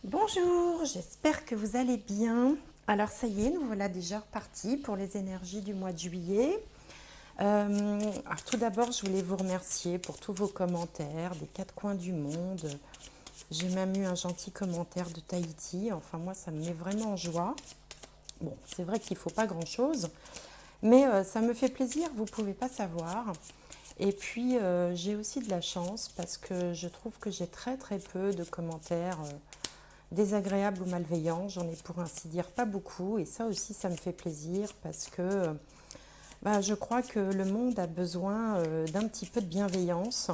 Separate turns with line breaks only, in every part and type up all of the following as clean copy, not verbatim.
Bonjour, j'espère que vous allez bien. Alors ça y est, nous voilà déjà repartis pour les énergies du mois de juillet. Alors tout d'abord, je voulais vous remercier pour tous vos commentaires des quatre coins du monde. J'ai même eu un gentil commentaire de Tahiti. Enfin moi, ça me met vraiment en joie. Bon, c'est vrai qu'il ne faut pas grand-chose, mais ça me fait plaisir, vous ne pouvez pas savoir. Et puis, j'ai aussi de la chance parce que je trouve que j'ai très très peu de commentaires désagréables ou malveillants. J'en ai pour ainsi dire pas beaucoup. Et ça aussi, ça me fait plaisir parce que je crois que le monde a besoin d'un petit peu de bienveillance.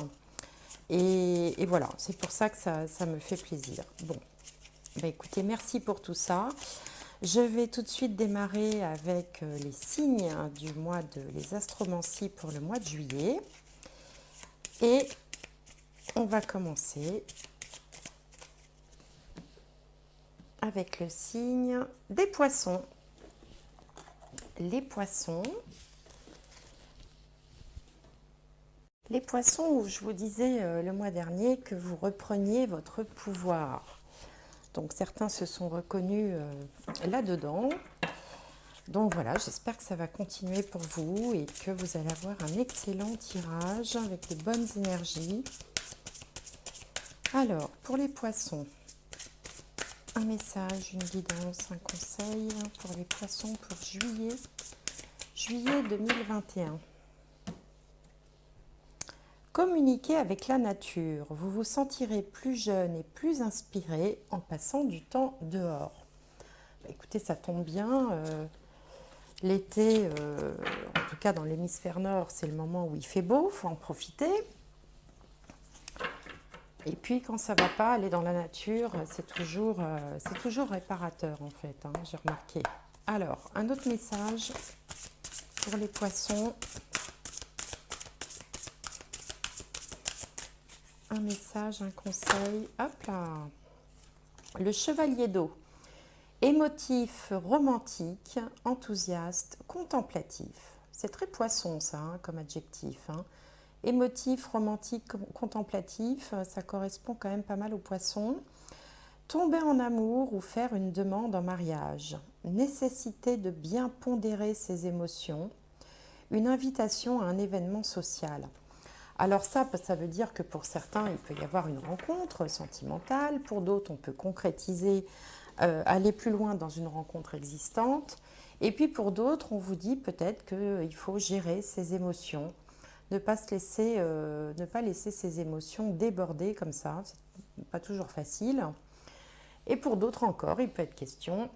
Et voilà, c'est pour ça que ça me fait plaisir. Bon, écoutez, merci pour tout ça. Je vais tout de suite démarrer avec les signes du mois de les astromancies pour le mois de juillet. Et on va commencer avec le signe des poissons. Les poissons. Les poissons, où je vous disais le mois dernier que vous repreniez votre pouvoir. Donc certains se sont reconnus là-dedans. Donc voilà, j'espère que ça va continuer pour vous et que vous allez avoir un excellent tirage avec les bonnes énergies. Alors, pour les poissons, un message, une guidance, un conseil pour les poissons pour juillet 2021. Communiquez avec la nature. Vous vous sentirez plus jeune et plus inspiré en passant du temps dehors. Écoutez, ça tombe bien. L'été, en tout cas dans l'hémisphère nord, c'est le moment où il fait beau, il faut en profiter. Et puis quand ça ne va pas, aller dans la nature, c'est toujours réparateur en fait, hein, j'ai remarqué. Alors, un autre message pour les poissons. Un message, un conseil. Hop là. Le chevalier d'eau. Émotif, romantique, enthousiaste, contemplatif. C'est très poisson ça, hein, comme adjectif. Hein. Émotif, romantique, contemplatif, ça correspond quand même pas mal aux poissons. Tomber en amour ou faire une demande en mariage. Nécessité de bien pondérer ses émotions. Une invitation à un événement social. Alors ça veut dire que pour certains, il peut y avoir une rencontre sentimentale. Pour d'autres, on peut concrétiser, aller plus loin dans une rencontre existante. Et puis pour d'autres, on vous dit peut-être qu'il faut gérer ses émotions, ne pas laisser ses émotions déborder comme ça. C'est pas toujours facile. Et pour d'autres encore, il peut être question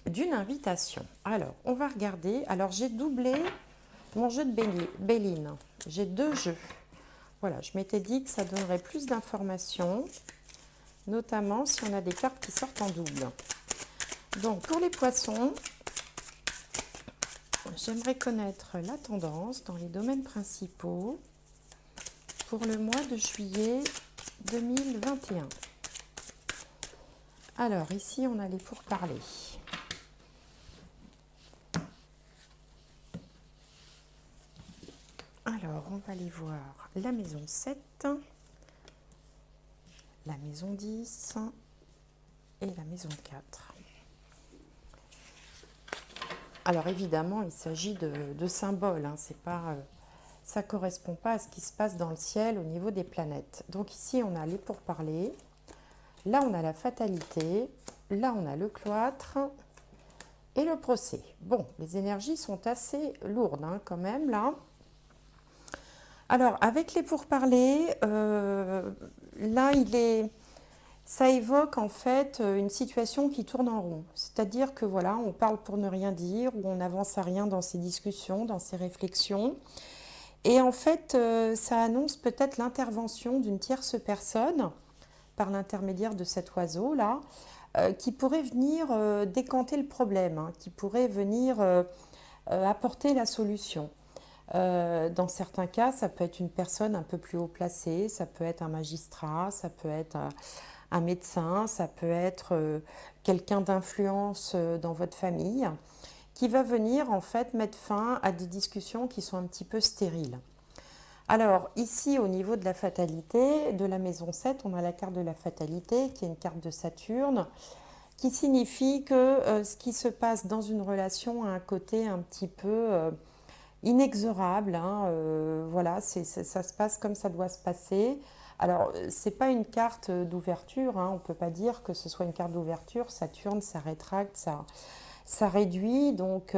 d'une invitation. Alors, on va regarder. Alors, j'ai doublé mon jeu de Béline. J'ai deux jeux. Voilà, je m'étais dit que ça donnerait plus d'informations, notamment si on a des cartes qui sortent en double. Donc, pour les poissons, j'aimerais connaître la tendance dans les domaines principaux pour le mois de juillet 2021. Alors, ici, on a les pourparlers. Alors, on va aller voir la maison 7, la maison 10 et la maison 4. Alors, évidemment, il s'agit de symboles. Hein, ça ne correspond pas à ce qui se passe dans le ciel au niveau des planètes. Donc ici, on a les pourparlers. Là, on a la fatalité. Là, on a le cloître et le procès. Bon, les énergies sont assez lourdes hein, quand même, là. Alors, avec les pourparlers, là, ça évoque en fait une situation qui tourne en rond. C'est-à-dire que voilà, on parle pour ne rien dire, ou on n'avance à rien dans ces discussions, dans ces réflexions. Et en fait, ça annonce peut-être l'intervention d'une tierce personne, par l'intermédiaire de cet oiseau-là, qui pourrait venir décanter le problème, hein, qui pourrait venir apporter la solution. Dans certains cas, ça peut être une personne un peu plus haut placée, ça peut être un magistrat, ça peut être un médecin, ça peut être quelqu'un d'influence dans votre famille, qui va venir en fait mettre fin à des discussions qui sont un petit peu stériles. Alors, ici, au niveau de la fatalité, de la maison 7, on a la carte de la fatalité, qui est une carte de Saturne, qui signifie que ce qui se passe dans une relation a un côté un petit peu inexorable. Hein, voilà, ça se passe comme ça doit se passer. Alors, c'est pas une carte d'ouverture, hein, on peut pas dire que ce soit une carte d'ouverture. Saturne, ça rétracte, ça réduit. Donc,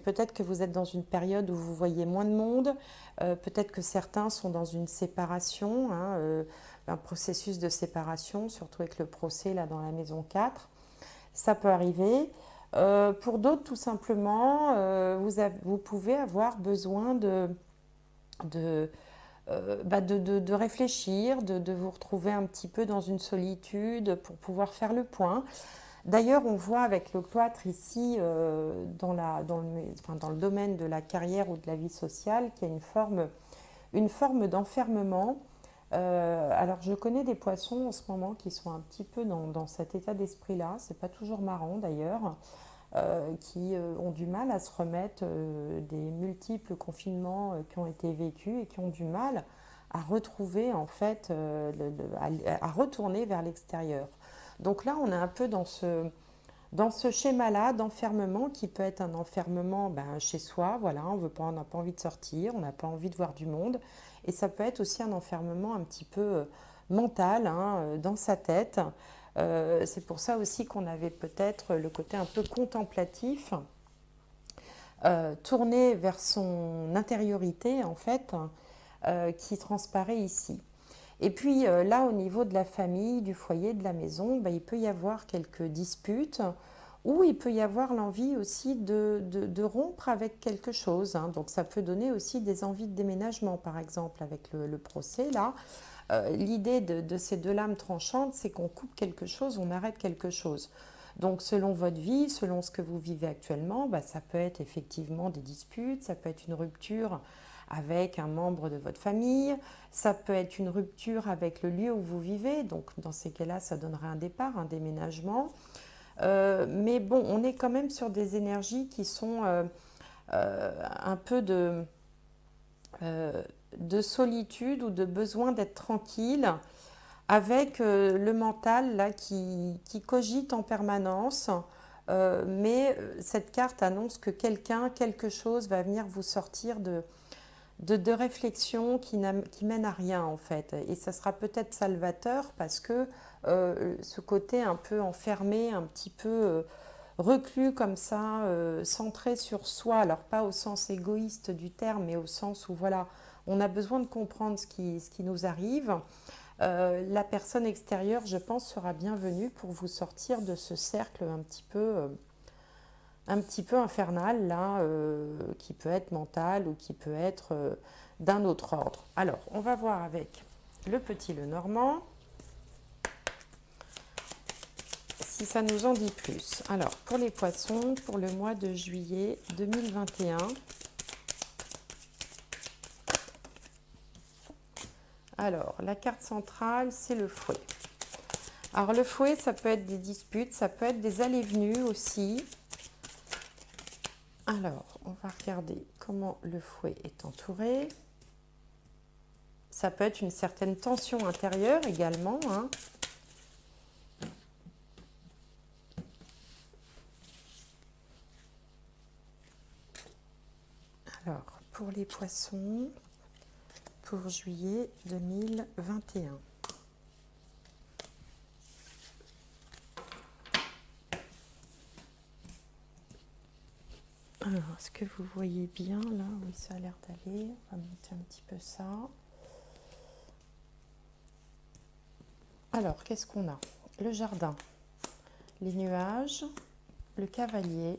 peut-être que vous êtes dans une période où vous voyez moins de monde. Peut-être que certains sont dans une séparation, hein, un processus de séparation, surtout avec le procès là dans la maison 4. Ça peut arriver. Pour d'autres, tout simplement, vous pouvez avoir besoin de réfléchir, de vous retrouver un petit peu dans une solitude pour pouvoir faire le point. D'ailleurs, on voit avec le cloître ici, dans le domaine de la carrière ou de la vie sociale, qu'il y a une forme d'enfermement. Alors, je connais des poissons en ce moment qui sont un petit peu dans cet état d'esprit-là. C'est pas toujours marrant d'ailleurs, qui ont du mal à se remettre des multiples confinements qui ont été vécus et qui ont du mal à retrouver en fait, à retourner vers l'extérieur. Donc là, on est un peu dans ce schéma-là d'enfermement qui peut être un enfermement chez soi, voilà, on n'a pas envie de sortir, on n'a pas envie de voir du monde. Et ça peut être aussi un enfermement un petit peu mental, hein, dans sa tête. C'est pour ça aussi qu'on avait peut-être le côté un peu contemplatif, tourné vers son intériorité en fait, qui transparaît ici. Et puis là, au niveau de la famille, du foyer, de la maison, il peut y avoir quelques disputes ou il peut y avoir l'envie aussi de rompre avec quelque chose. Hein. Donc ça peut donner aussi des envies de déménagement, par exemple, avec le procès là. L'idée de ces deux lames tranchantes, c'est qu'on coupe quelque chose, on arrête quelque chose. Donc selon votre vie, selon ce que vous vivez actuellement, ça peut être effectivement des disputes, ça peut être une rupture avec un membre de votre famille, ça peut être une rupture avec le lieu où vous vivez, donc dans ces cas-là, ça donnerait un départ, un déménagement. Mais bon, on est quand même sur des énergies qui sont un peu de solitude ou de besoin d'être tranquille, avec le mental là qui cogite en permanence. Mais cette carte annonce que quelqu'un, quelque chose va venir vous sortir de réflexions qui mènent à rien en fait. Et ça sera peut-être salvateur parce que ce côté un peu enfermé, un petit peu reclus comme ça, centré sur soi, alors pas au sens égoïste du terme, mais au sens où voilà, on a besoin de comprendre ce qui nous arrive. La personne extérieure, je pense, sera bienvenue pour vous sortir de ce cercle un petit peu infernal, là, qui peut être mental ou qui peut être d'un autre ordre. Alors, on va voir avec le petit Lenormand, si ça nous en dit plus. Alors, pour les poissons, pour le mois de juillet 2021, alors, la carte centrale, c'est le fouet. Alors, le fouet, ça peut être des disputes, ça peut être des allées-venues aussi. Alors, on va regarder comment le fouet est entouré. Ça peut être une certaine tension intérieure également, hein. Alors, pour les poissons, pour juillet 2021. Alors, est-ce que vous voyez bien là? Oui, ça a l'air d'aller. On va monter un petit peu ça. Alors, qu'est-ce qu'on a? Le jardin, les nuages, le cavalier,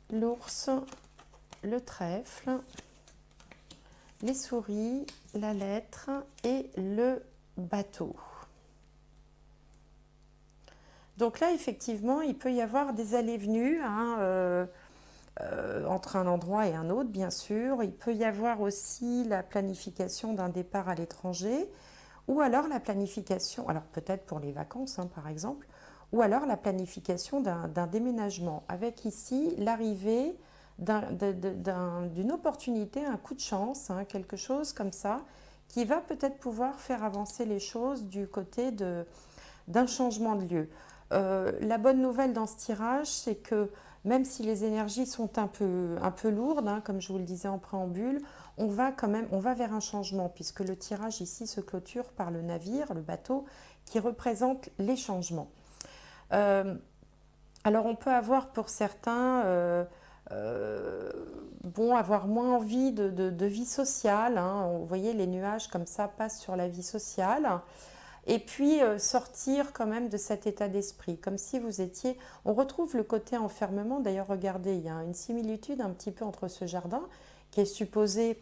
l'ours, le trèfle, les souris, la lettre et le bateau. Donc là, effectivement, il peut y avoir des allées-venues, hein, entre un endroit et un autre, bien sûr. Il peut y avoir aussi la planification d'un départ à l'étranger, ou alors la planification, alors peut-être pour les vacances, hein, par exemple, ou alors la planification d'un déménagement, avec ici l'arrivée d'une opportunité, un coup de chance, hein, quelque chose comme ça, qui va peut-être pouvoir faire avancer les choses du côté d'un changement de lieu. La bonne nouvelle dans ce tirage, c'est que même si les énergies sont un peu lourdes, hein, comme je vous le disais en préambule, on va vers un changement, puisque le tirage ici se clôture par le navire, le bateau, qui représente les changements. Alors on peut avoir pour certains, bon, avoir moins envie de vie sociale, hein. Vous voyez, les nuages comme ça passent sur la vie sociale. Et puis sortir quand même de cet état d'esprit, comme si vous étiez... On retrouve le côté enfermement, d'ailleurs regardez, il y a une similitude un petit peu entre ce jardin qui est supposé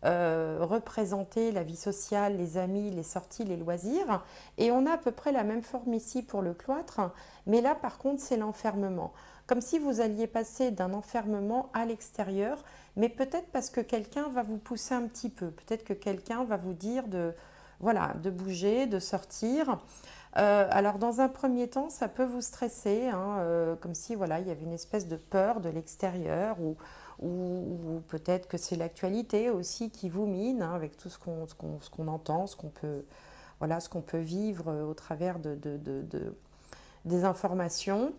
représenter la vie sociale, les amis, les sorties, les loisirs, et on a à peu près la même forme ici pour le cloître, mais là par contre c'est l'enfermement. Comme si vous alliez passer d'un enfermement à l'extérieur, mais peut-être parce que quelqu'un va vous pousser un petit peu, peut-être que quelqu'un va vous dire voilà, de bouger, de sortir. Alors dans un premier temps, ça peut vous stresser, hein, comme si voilà, il y avait une espèce de peur de l'extérieur ou peut-être que c'est l'actualité aussi qui vous mine, hein, avec tout ce qu'on entend, voilà, ce qu'on peut vivre au travers des informations.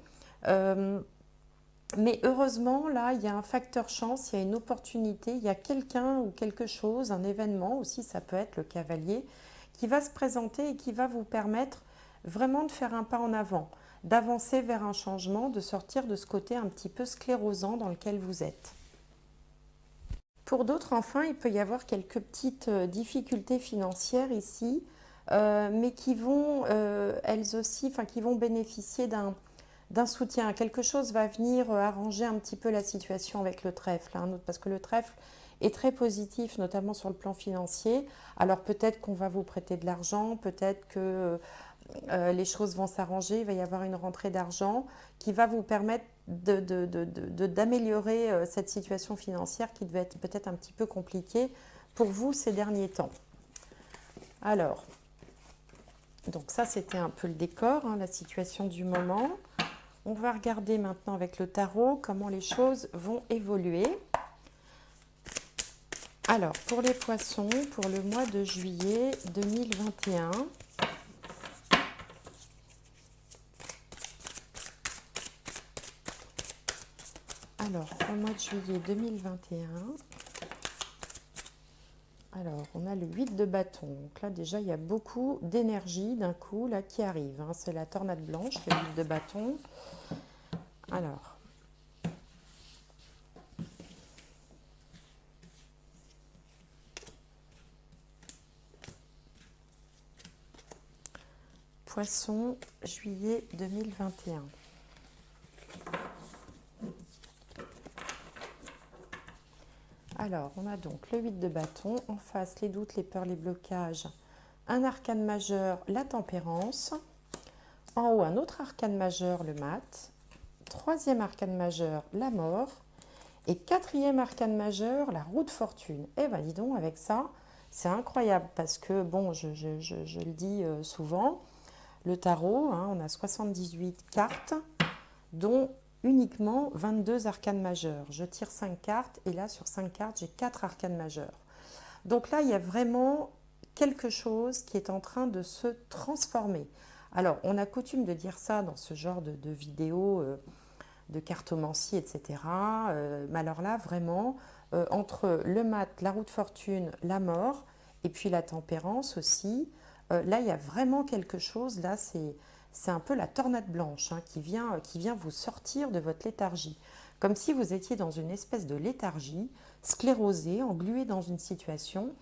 Mais heureusement, là, il y a un facteur chance, il y a une opportunité, il y a quelqu'un ou quelque chose, un événement aussi, ça peut être le cavalier, qui va se présenter et qui va vous permettre vraiment de faire un pas en avant, d'avancer vers un changement, de sortir de ce côté un petit peu sclérosant dans lequel vous êtes. Pour d'autres, enfin, il peut y avoir quelques petites difficultés financières ici, mais qui vont, elles aussi, enfin, qui vont bénéficier d'un soutien. Quelque chose va venir arranger un petit peu la situation avec le trèfle, hein, parce que le trèfle est très positif, notamment sur le plan financier. Alors peut-être qu'on va vous prêter de l'argent, peut-être que les choses vont s'arranger, il va y avoir une rentrée d'argent qui va vous permettre d'améliorer cette situation financière qui devait être peut-être un petit peu compliquée pour vous ces derniers temps. Alors, donc ça c'était un peu le décor, hein, la situation du moment. On va regarder maintenant avec le tarot comment les choses vont évoluer. Alors, pour les poissons, pour le mois de juillet 2021, alors, au mois de juillet 2021, alors, on a le 8 de bâton. Donc là, déjà, il y a beaucoup d'énergie d'un coup là qui arrive, hein. C'est la tornade blanche, le 8 de bâton. Alors, Poisson, juillet 2021. Alors, on a donc le 8 de bâton, en face les doutes, les peurs, les blocages, un arcane majeur, la tempérance, en haut un autre arcane majeur, le mat, troisième arcane majeur, la mort, et quatrième arcane majeur, la roue de fortune. Eh bien, dis donc, avec ça, c'est incroyable, parce que, bon, je le dis souvent, le tarot, hein, on a 78 cartes, dont uniquement 22 arcanes majeures. Je tire 5 cartes et là, sur 5 cartes, j'ai 4 arcanes majeures. Donc là, il y a vraiment quelque chose qui est en train de se transformer. Alors, on a coutume de dire ça dans ce genre de vidéos de cartomancie, etc. Mais alors là, vraiment, entre le mat, la roue de fortune, la mort, et puis la tempérance aussi, là, il y a vraiment quelque chose, là, c'est un peu la tornade blanche, hein, qui vient vous sortir de votre léthargie. Comme si vous étiez dans une espèce de léthargie, sclérosé, englué dans une situation.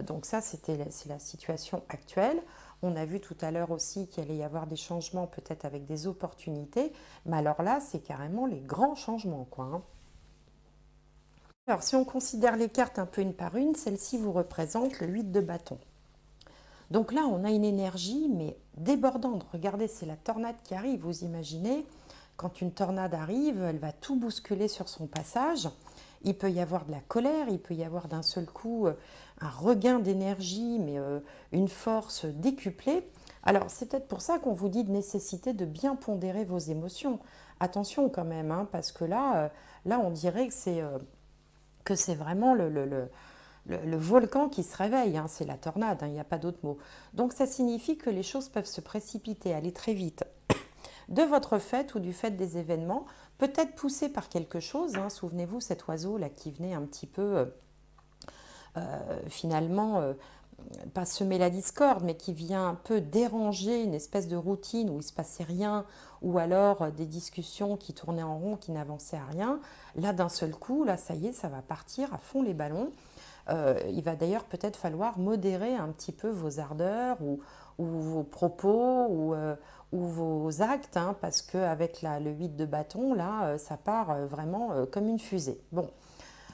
Donc ça, c'est la situation actuelle. On a vu tout à l'heure aussi qu'il allait y avoir des changements, peut-être avec des opportunités. Mais alors là, c'est carrément les grands changements, quoi, hein. Alors, si on considère les cartes un peu une par une, celle-ci vous représente le 8 de bâton. Donc là, on a une énergie, mais débordante. Regardez, c'est la tornade qui arrive. Vous imaginez, quand une tornade arrive, elle va tout bousculer sur son passage. Il peut y avoir de la colère, il peut y avoir d'un seul coup un regain d'énergie, mais une force décuplée. Alors, c'est peut-être pour ça qu'on vous dit de nécessiter de bien pondérer vos émotions. Attention quand même, hein, parce que là, on dirait que c'est vraiment le volcan qui se réveille, hein, c'est la tornade, hein, il n'y a pas d'autre mot. Donc, ça signifie que les choses peuvent se précipiter, aller très vite, de votre fait ou du fait des événements, peut-être poussé par quelque chose, hein. Souvenez-vous, cet oiseau là qui venait un petit peu finalement pas semer la discorde, mais qui vient un peu déranger une espèce de routine où il ne se passait rien, ou alors des discussions qui tournaient en rond, qui n'avançaient à rien. Là, d'un seul coup, là, ça y est, ça va partir à fond les ballons. Il va d'ailleurs peut-être falloir modérer un petit peu vos ardeurs ou vos propos ou vos actes, hein, parce qu'avec le 8 de bâton, là, ça part vraiment comme une fusée. Bon,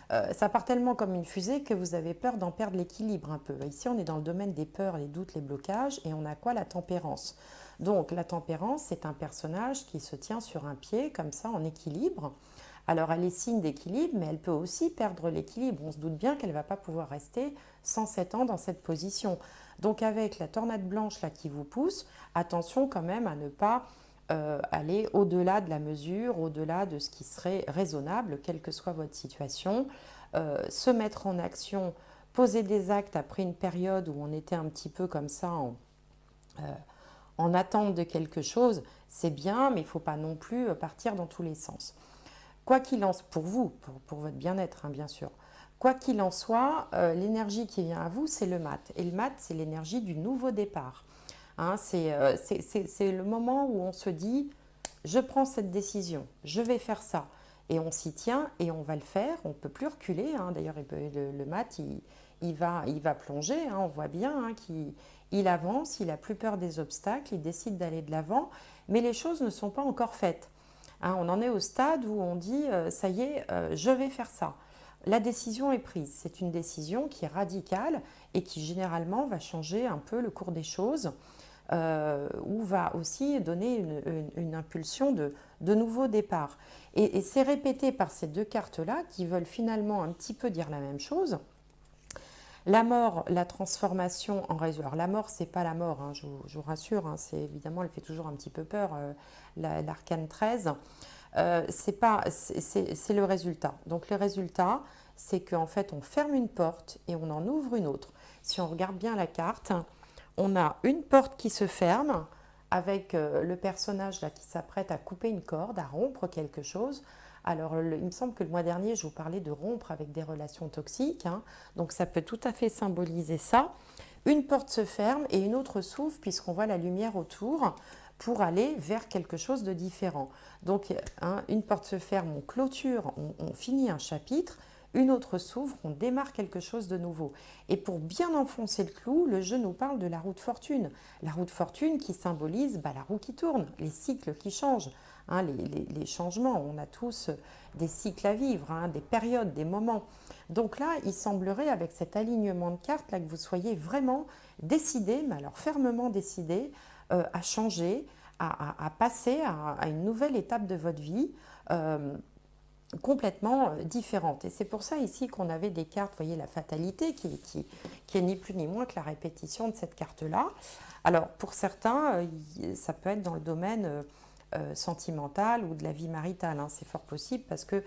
ça part tellement comme une fusée que vous avez peur d'en perdre l'équilibre un peu. Ici, on est dans le domaine des peurs, les doutes, les blocages, et on a quoi? La tempérance. Donc, la tempérance, c'est un personnage qui se tient sur un pied, comme ça, en équilibre. Alors, elle est signe d'équilibre, mais elle peut aussi perdre l'équilibre. On se doute bien qu'elle ne va pas pouvoir rester 107 ans dans cette position. Donc, avec la tornade blanche là qui vous pousse, attention quand même à ne pas aller au-delà de la mesure, au-delà de ce qui serait raisonnable, quelle que soit votre situation, se mettre en action, poser des actes après une période où on était un petit peu comme ça en attente de quelque chose, c'est bien, mais il ne faut pas non plus partir dans tous les sens. Quoi qu'il en soit, pour vous, pour votre bien-être, hein, bien sûr. Quoi qu'il en soit, l'énergie qui vient à vous, c'est le mat. Et le mat, c'est l'énergie du nouveau départ. Hein, c'est le moment où on se dit, je prends cette décision, je vais faire ça. Et on s'y tient et on va le faire, on ne peut plus reculer. Hein. D'ailleurs, le mat, il va plonger, hein. On voit bien hein, qu'il avance, il n'a plus peur des obstacles, il décide d'aller de l'avant, mais les choses ne sont pas encore faites. Hein, on en est au stade où on dit, ça y est, je vais faire ça. La décision est prise. C'est une décision qui est radicale et qui généralement va changer un peu le cours des choses ou va aussi donner une impulsion de nouveau départ. Et c'est répété par ces deux cartes-là qui veulent finalement un petit peu dire la même chose. La mort, la transformation en réseau. Alors la mort, c'est pas la mort, hein, je vous rassure, hein, c'est évidemment, elle fait toujours un petit peu peur, l'arcane 13. C'est le résultat. Donc le résultat, c'est qu'en fait, on ferme une porte et on en ouvre une autre. Si on regarde bien la carte, on a une porte qui se ferme avec le personnage là qui s'apprête à couper une corde, à rompre quelque chose. Alors, il me semble que le mois dernier, je vous parlais de rompre avec des relations toxiques, hein, donc ça peut tout à fait symboliser ça. Une porte se ferme et une autre s'ouvre puisqu'on voit la lumière autour pour aller vers quelque chose de différent. Donc, hein, une porte se ferme, on clôture, on finit un chapitre, une autre s'ouvre, on démarre quelque chose de nouveau. Et pour bien enfoncer le clou, le jeu nous parle de la roue de fortune. La roue de fortune qui symbolise la roue qui tourne, les cycles qui changent, hein, les changements. On a tous des cycles à vivre, hein, des périodes, des moments. Donc là, il semblerait, avec cet alignement de cartes, là, que vous soyez vraiment décidé, mais alors fermement décidé, à changer, à passer à une nouvelle étape de votre vie. Complètement différente. Et c'est pour ça ici qu'on avait des cartes, vous voyez, la fatalité, qui est ni plus ni moins que la répétition de cette carte-là. Alors, pour certains, ça peut être dans le domaine sentimental ou de la vie maritale. Hein. C'est fort possible parce que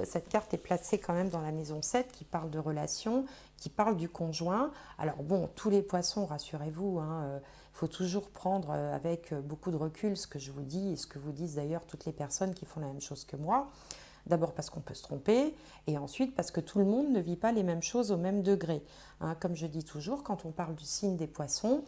cette carte est placée quand même dans la maison 7 qui parle de relations, qui parle du conjoint. Alors bon, tous les poissons, rassurez-vous, hein, faut toujours prendre avec beaucoup de recul ce que je vous dis et ce que vous disent d'ailleurs toutes les personnes qui font la même chose que moi. D'abord parce qu'on peut se tromper et ensuite parce que tout le monde ne vit pas les mêmes choses au même degré. Hein, comme je dis toujours, quand on parle du signe des poissons,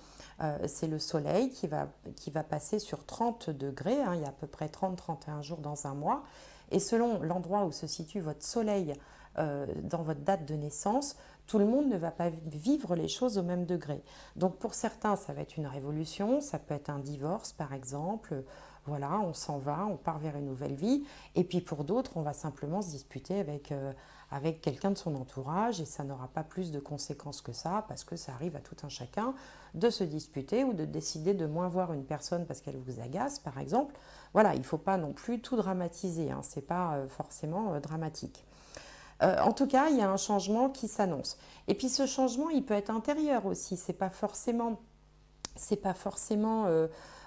c'est le soleil qui va passer sur 30 degrés. Hein, il y a à peu près 30-31 jours dans un mois. Et selon l'endroit où se situe votre soleil dans votre date de naissance, tout le monde ne va pas vivre les choses au même degré. Donc pour certains, ça va être une révolution, ça peut être un divorce par exemple. Voilà, on s'en va, on part vers une nouvelle vie. Et puis pour d'autres, on va simplement se disputer avec quelqu'un de son entourage et ça n'aura pas plus de conséquences que ça parce que ça arrive à tout un chacun de se disputer ou de décider de moins voir une personne parce qu'elle vous agace, par exemple. Voilà, il ne faut pas non plus tout dramatiser, hein, ce n'est pas forcément dramatique. En tout cas, il y a un changement qui s'annonce. Et puis ce changement, il peut être intérieur aussi, c'est pas forcément c'est pas forcément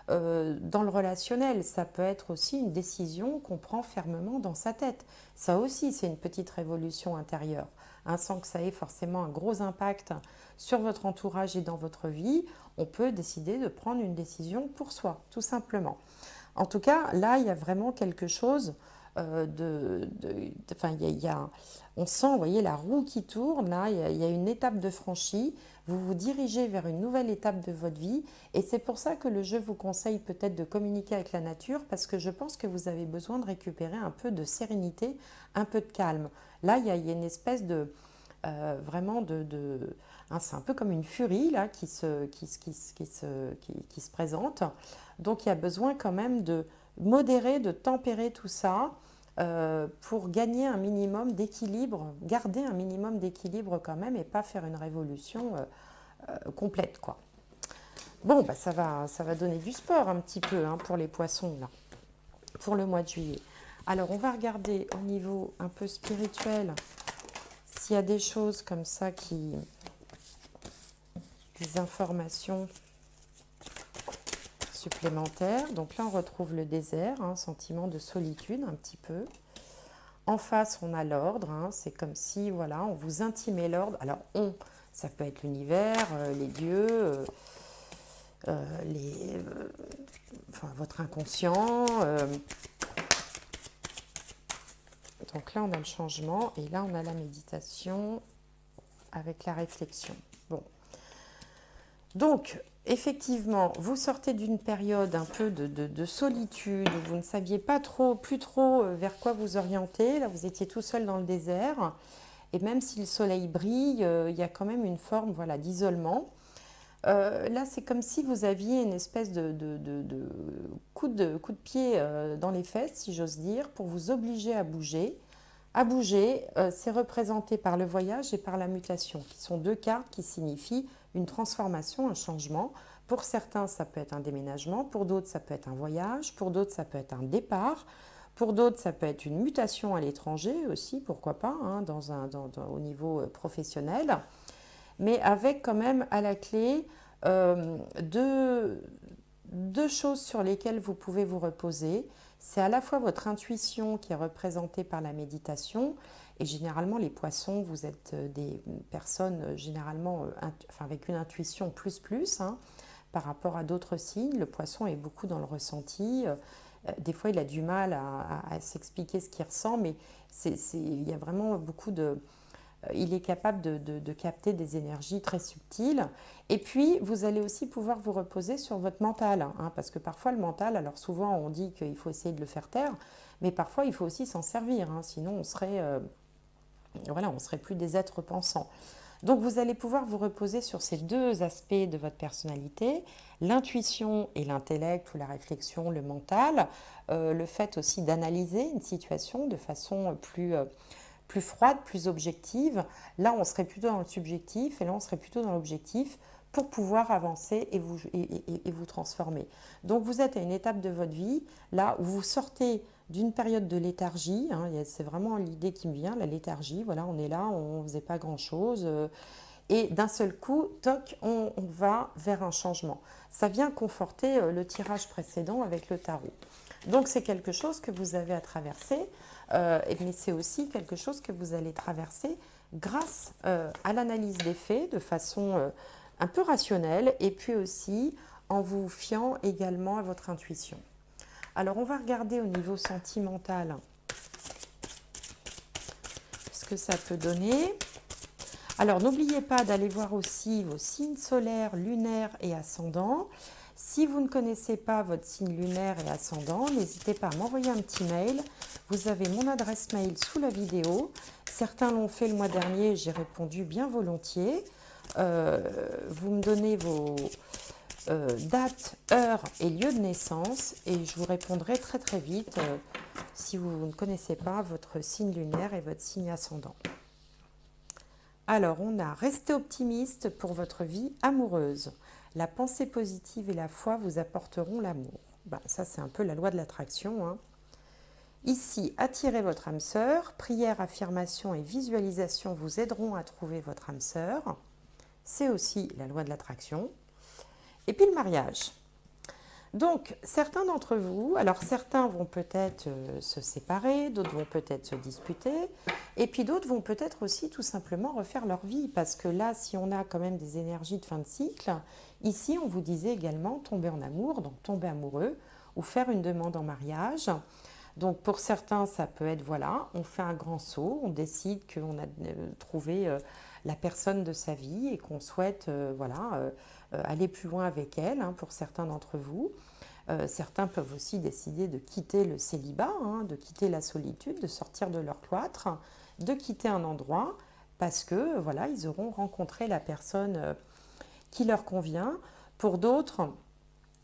dans le relationnel, ça peut être aussi une décision qu'on prend fermement dans sa tête. Ça aussi, c'est une petite révolution intérieure, hein, sans que ça ait forcément un gros impact sur votre entourage et dans votre vie. On peut décider de prendre une décision pour soi, tout simplement. En tout cas, là, il y a vraiment quelque chose enfin, on sent, vous voyez, la roue qui tourne, là, il y a une étape de franchie, vous vous dirigez vers une nouvelle étape de votre vie, et c'est pour ça que le jeu vous conseille peut-être de communiquer avec la nature, parce que je pense que vous avez besoin de récupérer un peu de sérénité, un peu de calme. Là, il y a une espèce de, vraiment hein, c'est un peu comme une furie là qui se présente. Donc il y a besoin quand même de modérer, de tempérer tout ça pour gagner un minimum d'équilibre, garder un minimum d'équilibre quand même et pas faire une révolution complète quoi. Bon, bah, ça va donner du sport un petit peu hein, pour les poissons là, pour le mois de juillet. Alors on va regarder au niveau un peu spirituel s'il y a des choses comme ça des informations supplémentaires. Donc là, on retrouve le désert, un sentiment de solitude un petit peu. En face, on a l'ordre. Hein, c'est comme si, voilà, on vous intimait l'ordre. Alors, ça peut être l'univers, les dieux, enfin, votre inconscient. Donc là, on a le changement. Et là, on a la méditation avec la réflexion. Bon. Donc, effectivement, vous sortez d'une période un peu de solitude, où vous ne saviez pas plus trop vers quoi vous orienter. Là, vous étiez tout seul dans le désert. Et même si le soleil brille, il y a quand même une forme voilà, d'isolement. Là, c'est comme si vous aviez une espèce de coup de pied dans les fesses, si j'ose dire, pour vous obliger à bouger. À bouger, c'est représenté par le voyage et par la mutation, qui sont deux cartes qui signifient une transformation, un changement. Pour certains, ça peut être un déménagement, pour d'autres, ça peut être un voyage, pour d'autres, ça peut être un départ, pour d'autres, ça peut être une mutation à l'étranger aussi, pourquoi pas, hein, au niveau professionnel, mais avec quand même à la clé deux choses sur lesquelles vous pouvez vous reposer. C'est à la fois votre intuition qui est représentée par la méditation, et généralement les poissons, vous êtes des personnes généralement enfin, avec une intuition plus hein, par rapport à d'autres signes. Le poisson est beaucoup dans le ressenti. Des fois, il a du mal à s'expliquer ce qu'il ressent, mais il y a vraiment beaucoup de il est capable de capter des énergies très subtiles. Et puis, vous allez aussi pouvoir vous reposer sur votre mental, hein, parce que parfois le mental, alors souvent on dit qu'il faut essayer de le faire taire, mais parfois il faut aussi s'en servir, hein, sinon voilà, on serait plus des êtres pensants. Donc vous allez pouvoir vous reposer sur ces deux aspects de votre personnalité, l'intuition et l'intellect ou la réflexion, le mental, le fait aussi d'analyser une situation de façon plus froide, plus objective. Là, on serait plutôt dans le subjectif et là, on serait plutôt dans l'objectif pour pouvoir avancer et vous transformer. Donc, vous êtes à une étape de votre vie, là, où vous sortez d'une période de léthargie, hein, c'est vraiment l'idée qui me vient, la léthargie, voilà, on est là, on ne faisait pas grand-chose, et d'un seul coup, toc, on va vers un changement. Ça vient conforter le tirage précédent avec le tarot. Donc c'est quelque chose que vous avez à traverser, mais c'est aussi quelque chose que vous allez traverser grâce à l'analyse des faits de façon un peu rationnelle et puis aussi en vous fiant également à votre intuition. Alors on va regarder au niveau sentimental ce que ça peut donner. Alors n'oubliez pas d'aller voir aussi vos signes solaires, lunaires et ascendants. Si vous ne connaissez pas votre signe lunaire et ascendant, n'hésitez pas à m'envoyer un petit mail. Vous avez mon adresse mail sous la vidéo. Certains l'ont fait le mois dernier, j'ai répondu bien volontiers. Vous me donnez vos dates, heures et lieux de naissance et je vous répondrai très très vite si vous ne connaissez pas votre signe lunaire et votre signe ascendant. Alors, on a resté optimiste pour votre vie amoureuse. La pensée positive et la foi vous apporteront l'amour. Ben, ça, c'est un peu la loi de l'attraction. Hein. Ici, attirez votre âme sœur. Prière, affirmation et visualisation vous aideront à trouver votre âme sœur. C'est aussi la loi de l'attraction. Et puis le mariage. Donc, certains d'entre vous, alors certains vont peut-être se séparer, d'autres vont peut-être se disputer, et puis d'autres vont peut-être aussi tout simplement refaire leur vie, parce que là, si on a quand même des énergies de fin de cycle, ici, on vous disait également tomber en amour, donc tomber amoureux, ou faire une demande en mariage. Donc, pour certains, ça peut être, voilà, on fait un grand saut, on décide qu'on a trouvé la personne de sa vie et qu'on souhaite, aller plus loin avec elle, hein, pour certains d'entre vous. Certains peuvent aussi décider de quitter le célibat, hein, de quitter la solitude, de sortir de leur cloître, de quitter un endroit parce que voilà, ils auront rencontré la personne qui leur convient. Pour d'autres,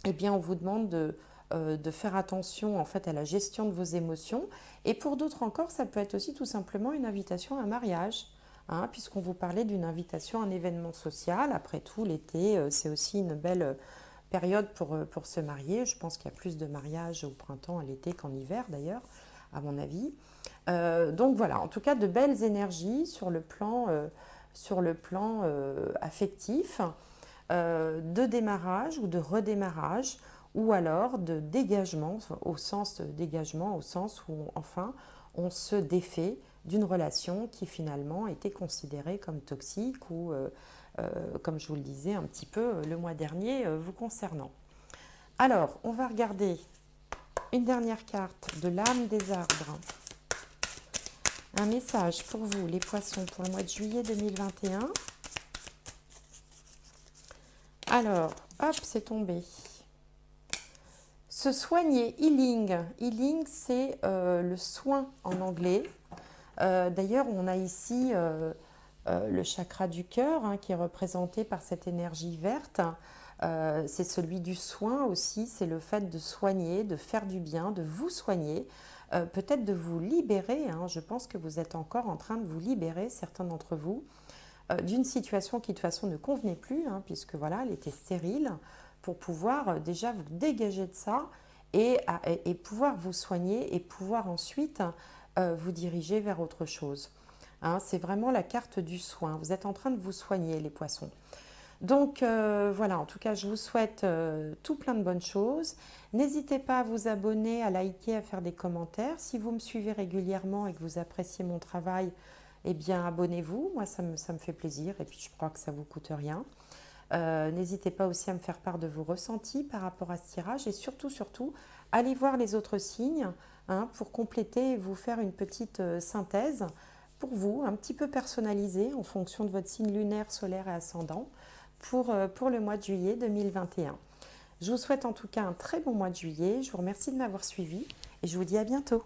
eh bien, on vous demande de faire attention en fait à la gestion de vos émotions. Et pour d'autres encore, ça peut être aussi tout simplement une invitation à un mariage. Hein, puisqu'on vous parlait d'une invitation à un événement social. Après tout, l'été, c'est aussi une belle période pour se marier. Je pense qu'il y a plus de mariages au printemps, à l'été qu'en hiver d'ailleurs, à mon avis. Donc voilà, en tout cas, de belles énergies sur le plan affectif, de démarrage ou de redémarrage, ou alors de dégagement, au sens de dégagement, au sens où enfin on se défait d'une relation qui finalement était considérée comme toxique ou comme je vous le disais un petit peu le mois dernier vous concernant. Alors, on va regarder une dernière carte de l'âme des arbres. Un message pour vous, les poissons, pour le mois de juillet 2021. Alors, hop, c'est tombé. Se soigner, healing. Healing, c'est le soin en anglais. D'ailleurs, on a ici le chakra du cœur, hein, qui est représenté par cette énergie verte. C'est celui du soin aussi, c'est le fait de soigner, de faire du bien, de vous soigner, peut-être de vous libérer. Hein. Je pense que vous êtes encore en train de vous libérer, certains d'entre vous, d'une situation qui de toute façon ne convenait plus, hein, puisque voilà, elle était stérile, pour pouvoir déjà vous dégager de ça et pouvoir vous soigner et pouvoir ensuite vous diriger vers autre chose. Hein, c'est vraiment la carte du soin. Vous êtes en train de vous soigner, les poissons. Donc voilà, en tout cas, je vous souhaite tout plein de bonnes choses. N'hésitez pas à vous abonner, à liker, à faire des commentaires. Si vous me suivez régulièrement et que vous appréciez mon travail, eh bien abonnez-vous. Moi, ça me fait plaisir et puis je crois que ça ne vous coûte rien. N'hésitez pas aussi à me faire part de vos ressentis par rapport à ce tirage et surtout, allez voir les autres signes, hein, pour compléter et vous faire une petite synthèse pour vous, un petit peu personnalisée en fonction de votre signe lunaire, solaire et ascendant pour le mois de juillet 2021. Je vous souhaite en tout cas un très bon mois de juillet. Je vous remercie de m'avoir suivi et je vous dis à bientôt.